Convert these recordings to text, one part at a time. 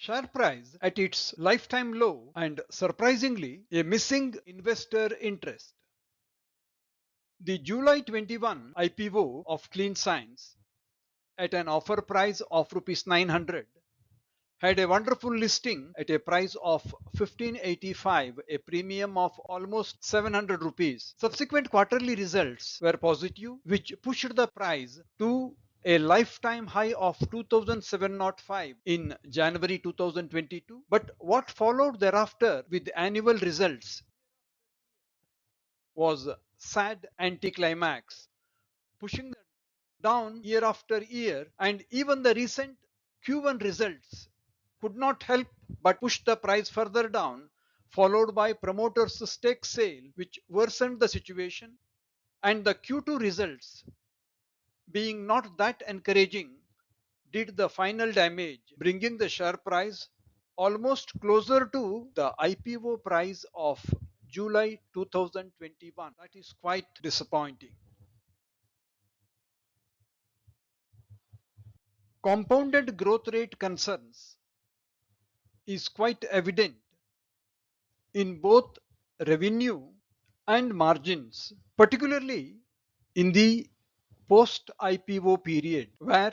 Share price at its lifetime low and surprisingly a missing investor interest. The July 21 IPO of Clean Science at an offer price of rupees 900 had a wonderful listing at a price of 1585, a premium of almost 700 rupees. Subsequent quarterly results were positive, which pushed the price to a lifetime high of 2705 in January 2022. But what followed thereafter with annual results was sad anticlimax, pushing down year after year, and even the recent Q1 results could not help but push the price further down, followed by promoters' stake sale, which worsened the situation, and the Q2 results, being not that encouraging, did the final damage, bringing the share price almost closer to the IPO price of July 2021. That is quite disappointing. Compounded growth rate concerns is quite evident in both revenue and margins, particularly in the post IPO period, where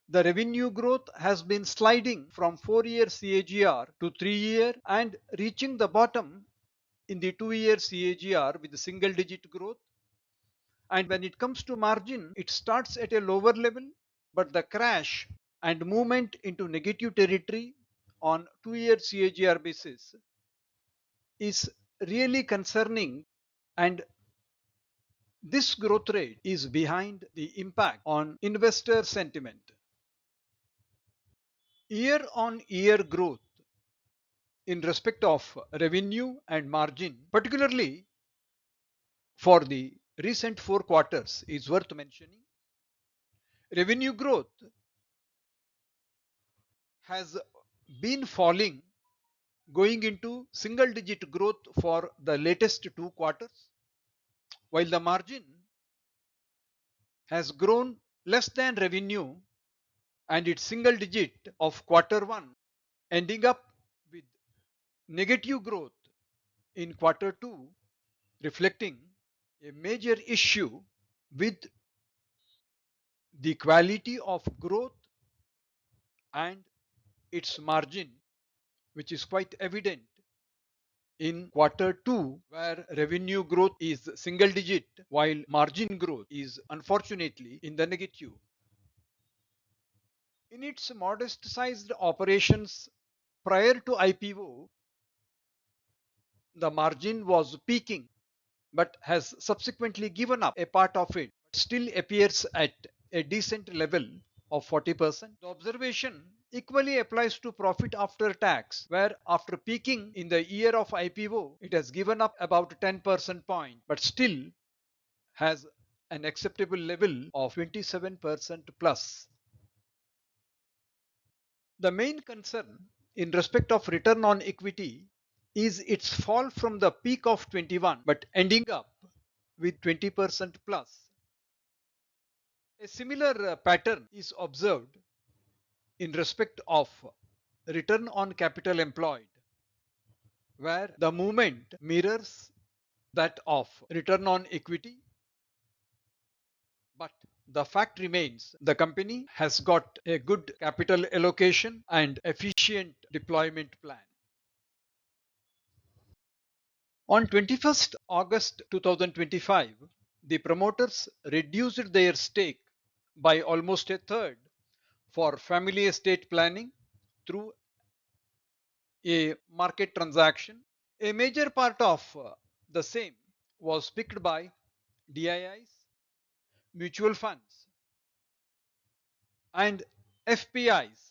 the revenue growth has been sliding from 4-year CAGR to 3-year and reaching the bottom in the 2-year CAGR with single digit growth. And when it comes to margin, it starts at a lower level, but the crash and movement into negative territory on 2-year CAGR basis is really concerning, and this growth rate is behind the impact on investor sentiment. Year on year growth in respect of revenue and margin, particularly for the recent 4 quarters, is worth mentioning. Revenue growth has been falling, going into single digit growth for the latest 2 quarters, while the margin has grown less than revenue and its single digit of quarter 1, ending up with negative growth in quarter 2, reflecting a major issue with the quality of growth and its margin, which is quite evident in quarter 2, where revenue growth is single digit while margin growth is unfortunately in the negative. In its modest sized operations prior to IPO, the margin was peaking but has subsequently given up a part of it, but still appears at a decent level of 40%. The observation equally applies to profit after tax, where after peaking in the year of IPO, it has given up about 10% point, but still has an acceptable level of 27% plus. The main concern in respect of return on equity is its fall from the peak of 21 but ending up with 20% plus. A similar pattern is observed in respect of return on capital employed, where the movement mirrors that of return on equity, but the fact remains the company has got a good capital allocation and efficient deployment plan. On 21st August 2025, the promoters reduced their stake by almost a third for family estate planning through a market transaction. A major part of the same was picked by DIIs, mutual funds, and FPIs,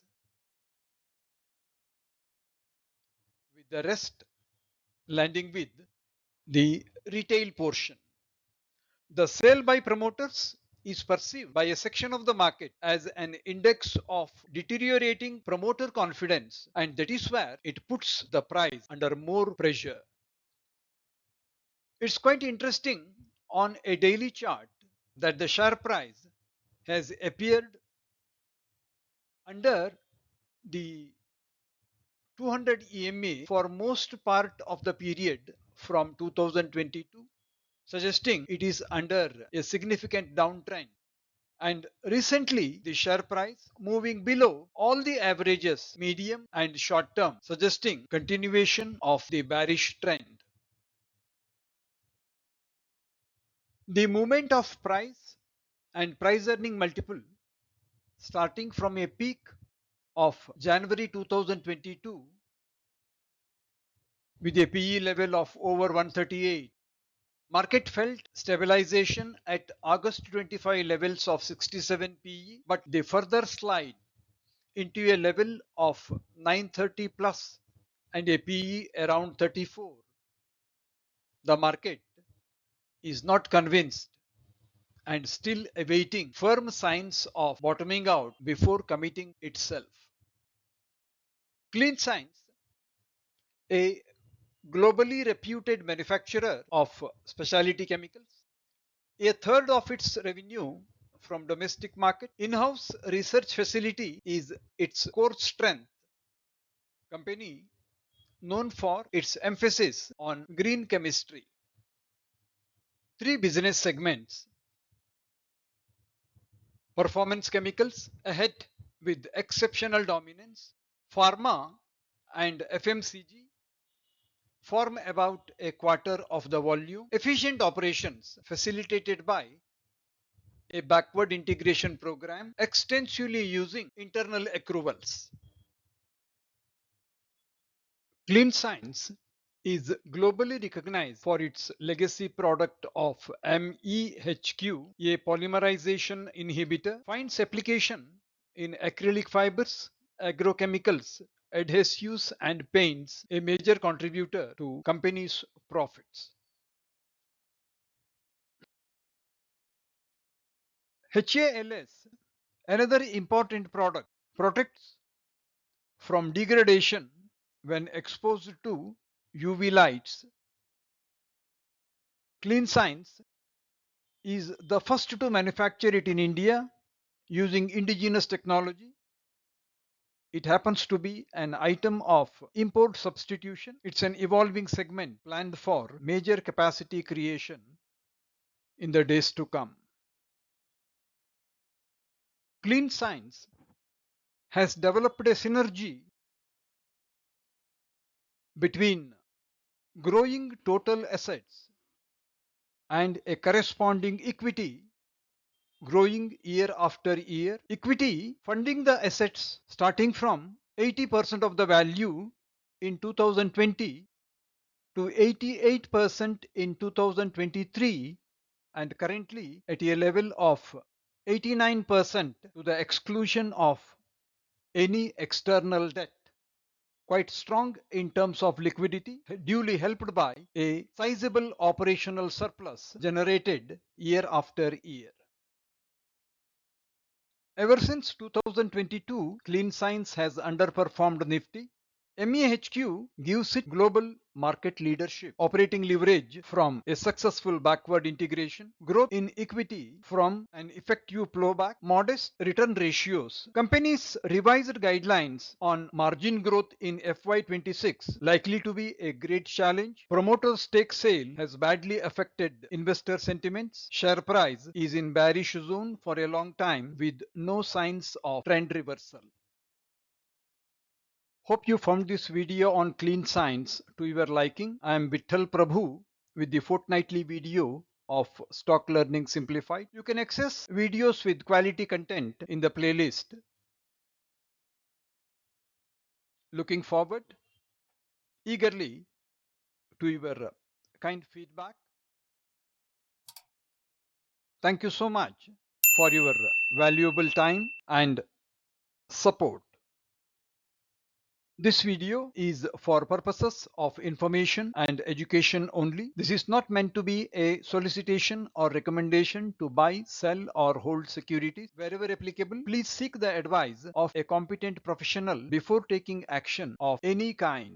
with the rest landing with the retail portion. The sale by promoters is perceived by a section of the market as an index of deteriorating promoter confidence, and that is where it puts the price under more pressure. It's quite interesting on a daily chart that the share price has appeared under the 200 EMA for most part of the period from 2022, suggesting it is under a significant downtrend. And recently, the share price moving below all the averages, medium and short term, suggesting continuation of the bearish trend. The movement of price and price earning multiple starting from a peak of January 2022 with a PE level of over 138. Market felt stabilization at August 25 levels of 67 PE, but they further slide into a level of 930 plus and a PE around 34. The market is not convinced and still awaiting firm signs of bottoming out before committing itself. Clean Science, a globally reputed manufacturer of specialty chemicals, a third of its revenue from domestic market, in-house research facility is its core strength. Company known for its emphasis on green chemistry. Three business segments. Performance chemicals ahead with exceptional dominance. Pharma and FMCG form about a quarter of the volume. Efficient operations facilitated by a backward integration program extensively using internal accruals. Clean Science is globally recognized for its legacy product of MEHQ, a polymerization inhibitor, finds application in acrylic fibers, agrochemicals, adhesives and paints, a major contributor to company's profits. HALS, another important product, protects from degradation when exposed to UV lights. Clean Science is the first to manufacture it in India using indigenous technology. It happens to be an item of import substitution. It's an evolving segment planned for major capacity creation in the days to come. Clean Science has developed a synergy between growing total assets and a corresponding equity growing year after year. Equity funding the assets starting from 80% of the value in 2020 to 88% in 2023 and currently at a level of 89% to the exclusion of any external debt. Quite strong in terms of liquidity, duly helped by a sizable operational surplus generated year after year. Ever since 2022, Clean Science has underperformed Nifty. MEHQ gives it global market leadership, operating leverage from a successful backward integration, growth in equity from an effective plowback, modest return ratios. Company's revised guidelines on margin growth in FY26 likely to be a great challenge. Promoter stake sale has badly affected investor sentiments. Share price is in bearish zone for a long time with no signs of trend reversal. Hope you found this video on Clean Science to your liking. I am Vittal Prabhu with the fortnightly video of Stock Learning Simplified. You can access videos with quality content in the playlist. Looking forward eagerly to your kind feedback. Thank you so much for your valuable time and support. This video is for purposes of information and education only. This is not meant to be a solicitation or recommendation to buy, sell or hold securities. Wherever applicable, please seek the advice of a competent professional before taking action of any kind.